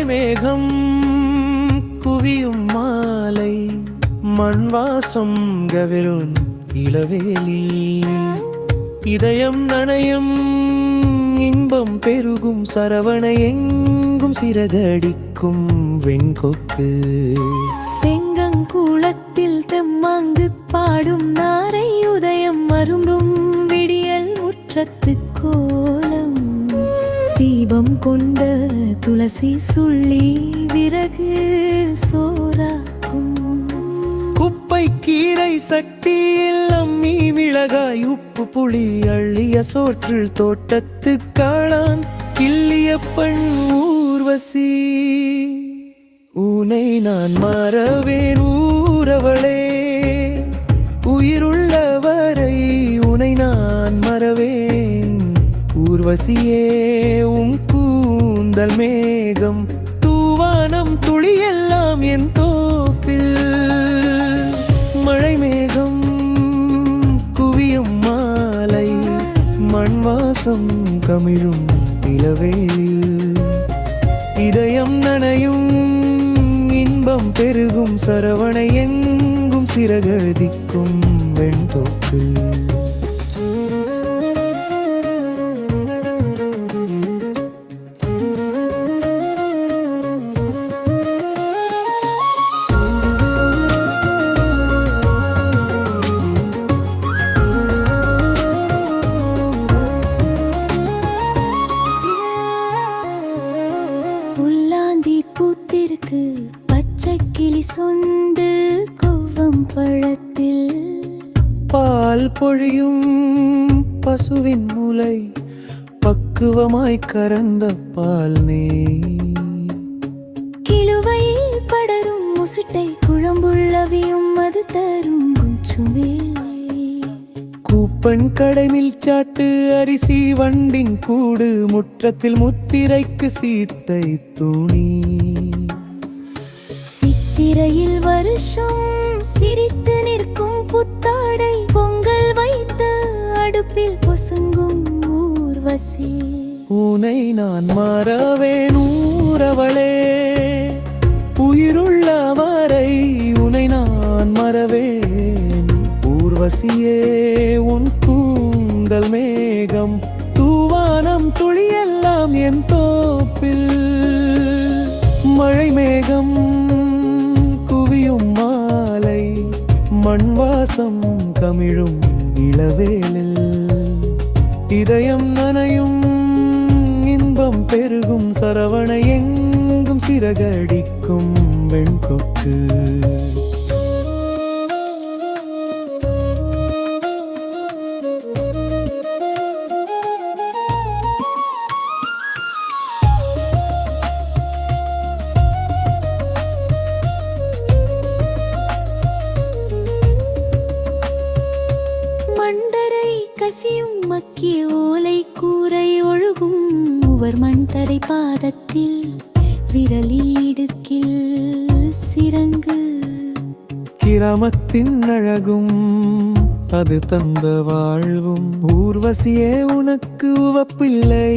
மழை மேகம் குவியும் மாலை மண் வாசம் கவிழும் இளவேலில் இதயம் நனையும் இன்பம் பெருகும் சரவண எங்கும் சிறகடிக்கும் வெண்கொக்கு தெங்கங்கூளத்தில் தெம்மாங்கு பாடும் நாரை உதயம் மரும்பும் விடியல் முற்றத்து கோலம் தீபம் கொண்ட துளசி சுள்ளி விறகு சோறாக்கும் குப்பை கீரை சட்டியில் அம்மி மிளகாய் உப்பு புளி அள்ளிய சோற்றில் தோட்டத்து காளான் கிள்ளிய பெண் ஊர்வசி உனை நான் மறவேன் ஊரவளே உயிருள்ளவரை உனை நான் மறவேன் ஊர்வசியே உன் கூந்தல் மேகம் தூவானம் துளியெல்லாம் என் தோப்பில் மழை மேகம் குவியும் மாலை மண் வாசம் கமிழும் இளவேலில் இதயம் நனையும் இன்பம் பெருகும் சரவண எங்கும் சிறகடிக்கும் வெண்தோக்கு புல்லாந்தி பூத்திருக்கு பச்சை கிளி சொந்து கொவ்வம் பழத்தில் பால் பொழியும் பசுவின் மூளை பக்குவமாய் கறந்த பால் நே கிழுவையில் படரும் முசுட்டை குழம்புள்ளவியும் அது தரும் குஞ்சுமே கூப்பன் கடைமில் சாட்டு அரிசி வண்டின் கூடு முற்றத்தில் முத்திரைக்கு சீத்தை துணி சித்திரையில் வருஷம் சிரித்து நிற்கும் புத்தாடை பொங்கல் வைத்த அடுப்பில் பொசுங்கும் ஊர்வசி உனை நான் மறவேன் ஊரவளே உயிருள்ளவரை உனை நான் மறவேன் ஊர்வசியே உன் கூந்தல் மேகம் தூவானம் துளியெல்லாம் என் தோப்பில் மழை மேகம் குவியும் மாலை மண் வாசம் கமிழும் இளவேலில் இதயம் நனையும் இன்பம் பெருகும் சரவண எங்கும் சிறகடிக்கும் வெண்கொக்கு மண்டரை கசியும் மக்கிய ஓலை கூரை ஒழுகும் உவர் மண்தரை பாதத்தில் விரலீடுக்கில் சிறங்கு கிராமத்தின் அழகும் அது தந்த வாழ்வும் ஊர்வசியே உனக்கு உவப்பில்லை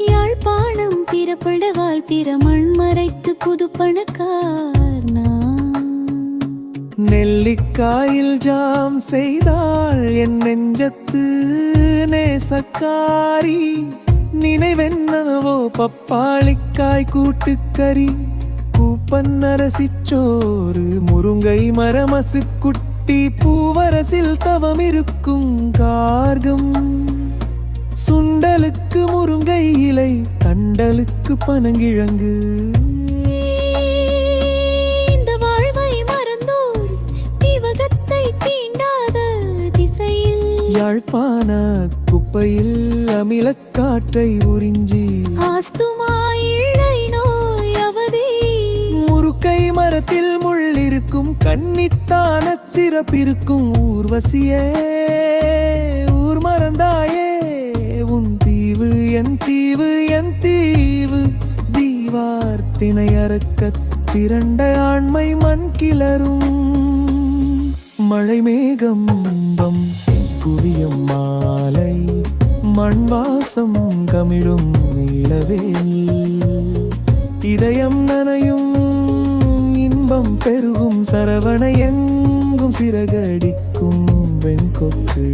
யாழ்ப்பாணம் பிறப்படவாள் பிற மண் மறைத்து புது பணக்கார் நெல்லிக்காயில் ஜாம் செய்தாள் என் நெஞ்சத்து நேசக்காரி நினைவென்னவோ பப்பாளிக்காய் கூட்டுக்கறி பூப்பன் அரசிச்சோறு முருங்கை மரமசு குட்டி பூவரசில் தவம் இருக்கும் கார்கம் சுண்டலுக்கு முருங்கை இலை தண்டலுக்கு பனங்கிழங்கு யாழ்ப்பாண குப்பையில் அமிலக்காற்றை உறிஞ்சி ஆஸ்துமாயிழை நோய் அவதி முருக்கை மரத்தில் முள்ளிருக்கும் கன்னித்தான சிறப்பிருக்கும் ஊர்வசியே ஊர் மறந்தாயே உன் தீவு என் தீவு என் தீவு தீவார்த்தினை அறக்கத் திரண்ட ஆண்மை மண் கிளரும் மழை மேகம் குவியும் மாலை மண் வாசம் கமிழும் இளவேல் இதயம் நனையும் இன்பம் பெருகும் சரவண எங்கும் சிறகடிக்கும் வெண்கொக்கு